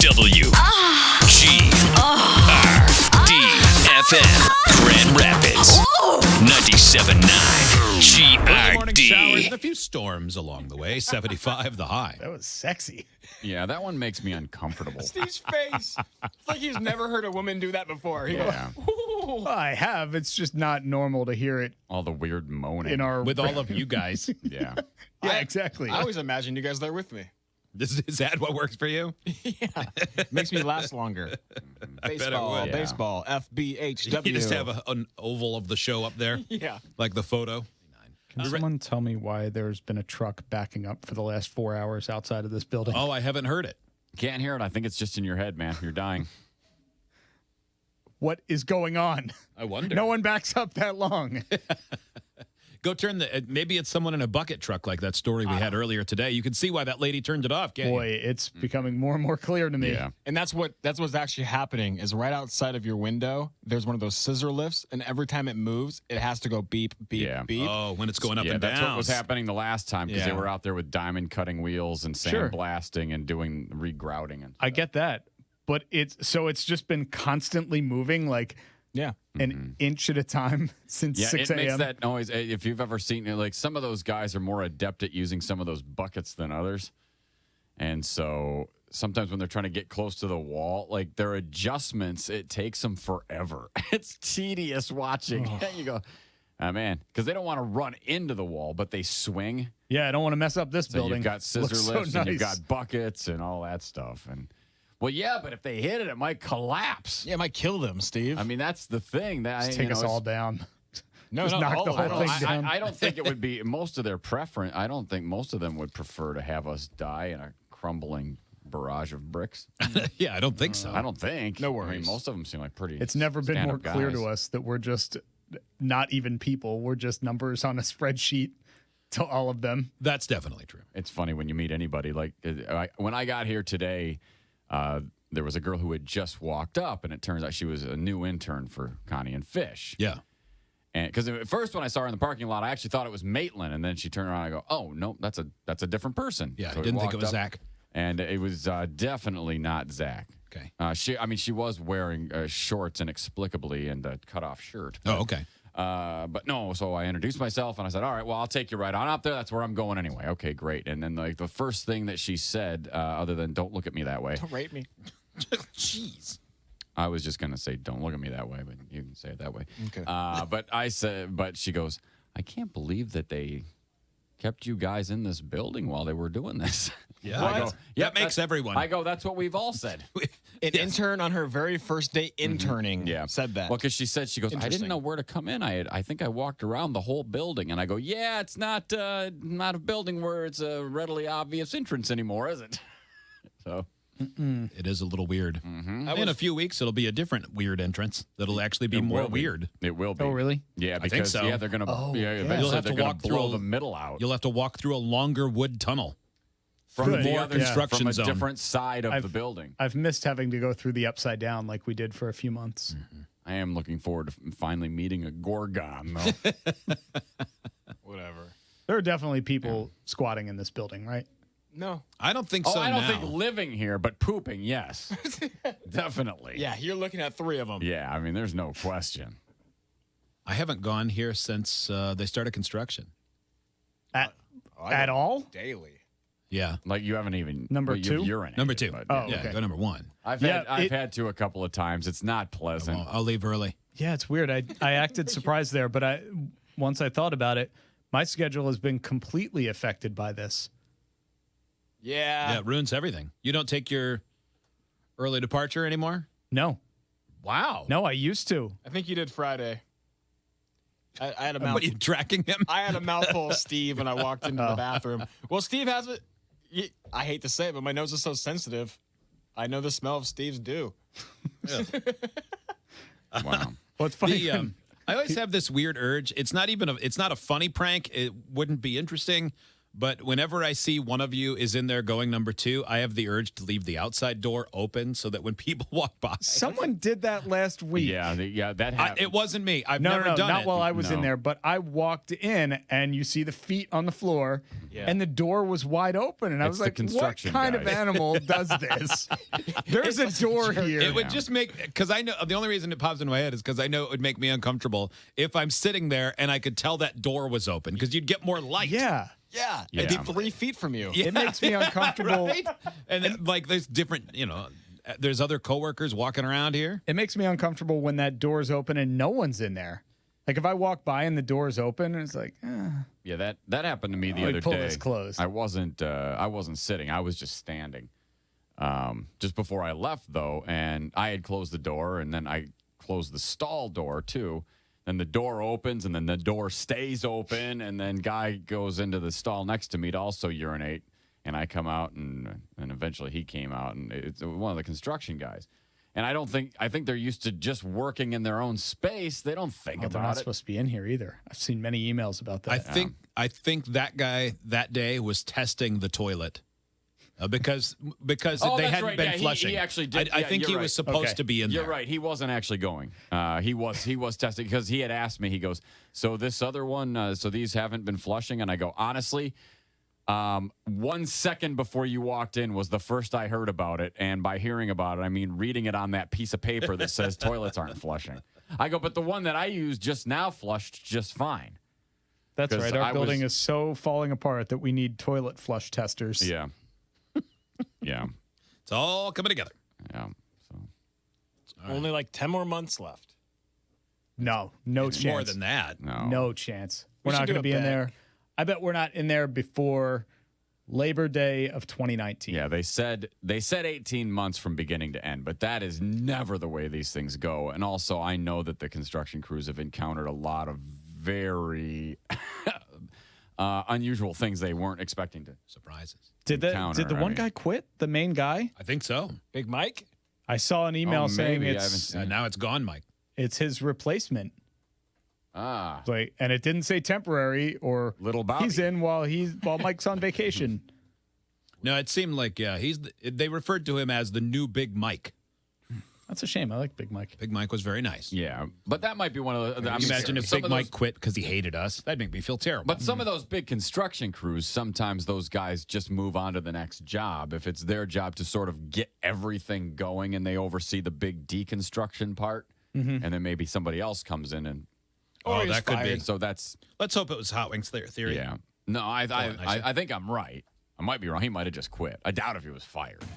FBHW. GRDFM. Grand Rapids. 97.9. Early morning showers GRD. and a few storms along the way. 75 the high. That was sexy. Yeah, that one makes me uncomfortable. Steve's face. It's like he's never heard a woman do that before. He Yeah. goes, ooh. I have. It's just not normal to hear it All the weird moaning. in our. With all of you guys. Yeah. yeah, exactly. I always imagined you guys there with me. Is that what works for you? Yeah. Makes me last longer. Baseball, would. Yeah. baseball, FBHW. You just have an oval of the show up there, Yeah. like the photo. Can someone tell me why there's been a truck backing up for the last 4 hours outside of this building? Oh, I haven't heard it. Can't hear it. I think it's just in your head, man. You're dying. What is going on? I wonder. No one backs up that long. Go turn maybe it's someone in a bucket truck like that story we had earlier today. You can see why that lady turned it off, can't Boy, you? it's becoming more and more clear to me. Yeah. And that's what's actually happening is right outside of your window, there's one of those scissor lifts, and every time it moves, it has to go beep, beep, Yeah. beep. Oh, when it's going up Yeah, and that's down. what was happening the last time because they Yeah. were out there with diamond cutting wheels and Sure. sandblasting and doing regrouting. And I get that. But it's just been constantly moving like Yeah. an inch at a time since yeah, 6 it makes a.m. that noise. If you've ever seen it, like some of those guys are more adept at using some of those buckets than others. And so sometimes when they're trying to get close to the wall, like their adjustments, it takes them forever. It's tedious watching. You go, oh, man, because they don't want to run into the wall, but they swing. Yeah, I don't want to mess up this So building. you've got scissor Looks lifts so and you've nice. got buckets and all that stuff. And well, yeah, but if they hit it, it might collapse. Yeah, it might kill them, Steve. I mean, that's the thing. That Just take us all down. no, just no, knock all the of it. whole thing down. I don't think it would be most of their preference. I don't think most of them would prefer to have us die in a crumbling barrage of bricks. Yeah, I don't think so. I don't think. No I mean, worries. most of them seem like pretty. It's never been more stand-up clear guys. to us that we're just not even people. We're just numbers on a spreadsheet to all of them. That's definitely true. It's funny when you meet anybody. Like when I got here today, there was a girl who had just walked up, and it turns out she was a new intern for Connie and Fish. Yeah. And because at first when I saw her in the parking lot, I actually thought it was Maitland, and then she turned around and I go, "Oh no, that's a different person." Yeah, So I didn't think it walked was up, Zach. and it was definitely not Zach. Okay. She was wearing shorts inexplicably and a cut-off shirt. Oh, okay. But no, so I introduced myself and I said, all right, well, I'll take you right on up there. That's where I'm going anyway. Okay, great. And then like the first thing that she said, other than don't look at me that way, Don't rape me. Jeez. I was just going to say, don't look at me that way, but you can say it that way. Okay. But she goes, I can't believe that they kept you guys in this building while they were doing this. Yeah. I go, That "Yep, makes that's-" everyone. I go, that's what we've all said. An intern on her very first day interning Yeah. said that. Well, because she said, she goes, I didn't Interesting. know where to come in. I think I walked around the whole building. And I go, yeah, it's not a building where it's a readily obvious entrance anymore, is it? So, It is a little weird. In a few weeks, it'll be a different weird entrance that'll actually be it more will be. weird. It will be. Oh, really? Yeah, I think because so. yeah, they're gonna. eventually You'll have they're to gonna walk through blow a- the middle out You'll have to walk through a longer wood tunnel. from Good. the More other construction from a zone. different side of I've- the building. I've missed having to go through the upside down like we did for a few months. I am looking forward to finally meeting a Gorgon, though. Whatever. There are definitely people squatting in this building, right? No. I don't think Oh, so I don't now. think living here, but pooping, yes. Definitely. Yeah, you're looking at three of them. Yeah, I mean, there's no question. I haven't gone here since they started construction. At all? Daily. Yeah. Like you haven't even Number you've two? urinated, Number 2. but, Oh, yeah, okay. go number 1. I've Yeah, had to a couple of times. It's not pleasant. I'll leave early. Yeah, it's weird. I acted surprised there, but once I thought about it, my schedule has been completely affected by this. Yeah, it ruins everything. You don't take your early departure anymore? No, Wow. no, I used to. I think you did Friday. I had a What, are you tracking him? I had a mouthful of Steve when I walked into the bathroom. Well, Steve has it. I hate to say it, but my nose is so sensitive. I know the smell of Steve's dew. Wow. Well, it's funny. The, I always have this weird urge. It's not a funny prank. It wouldn't be interesting, But whenever I see one of you is in there going number 2, I have the urge to leave the outside door open so that when people walk by. Someone did that last week. Yeah, that happened. It wasn't me. I've No, never done not it. while I was in No. there, but I walked in and you see the feet on the floor and the door was wide open. And I It's was the like, what construction kind of guys." animal does this? There's a door here. It would just make, because I know, the only reason it pops in my head is because I know it would make me uncomfortable if I'm sitting there and I could tell that door was open because you'd get more light. Yeah. Yeah. Yeah. And 3 feet from you. It makes me uncomfortable. Right? And like there's different, there's other coworkers walking around here. It makes me uncomfortable when that door's open and no one's in there. Like if I walk by and the door's open, and it's like, Yeah, that happened to me the Let me other pull day. this closed. I wasn't sitting. I was just standing. Just before I left though, and I had closed the door, and then I closed the stall door too. Then the door opens, and then the door stays open, and then guy goes into the stall next to me to also urinate, and I come out, and eventually he came out, and it's one of the construction guys. And I think they're used to just working in their own space. They don't think they're about not it. supposed to be in here either. I've seen many emails about that. I think that guy that day was testing the toilet. Because Oh, they that's hadn't right. been Yeah, flushing. he actually did. I Yeah, think you're he right. was supposed to be in You're there. right. He wasn't actually going. He was testing because he had asked me. He goes, "So this other one, so these haven't been flushing?" And I go, "Honestly, 1 second before you walked in was the first I heard about it, and by hearing about it, I mean reading it on that piece of paper that says toilets aren't flushing." I go, "But the one that I used just now flushed just fine." That's 'Cause right. Our I building was- is so falling apart that we need toilet flush testers. Yeah, yeah, It's all coming together. yeah. So Only like 10 more months left. No It's chance. more than that. No chance. We're should not do going to a be in bet. there. I bet we're not in there before Labor Day of 2019. Yeah, they said 18 months from beginning to end, but that is never the way these things go. And also, I know that the construction crews have encountered a lot of very unusual things they weren't expecting to. Surprises. Did the encounter, one I mean- guy quit? The main guy? I think so. Big Mike? I saw an email saying maybe. I haven't it's seen- Now it's gone, Mike. it's his replacement. Ah, Like, and it didn't say temporary or Little Bobby. he's in while Mike's on vacation. No, it seemed like they referred to him as the new Big Mike. That's a shame. I like Big Mike. Big Mike was very nice. yeah, but that might be one of the. I mean, Imagine if some Big of those- Mike quit because he hated us. That'd make me feel terrible. But some of those big construction crews, sometimes those guys just move on to the next job. If it's their job to sort of get everything going and they oversee the big deconstruction part, and then maybe somebody else comes in and. oh, he's that could be. fired. So that's. Let's hope it was Hot Wings theory. Yeah. No, I see. I think I'm right. I might be wrong. He might have just quit. I doubt if he was fired.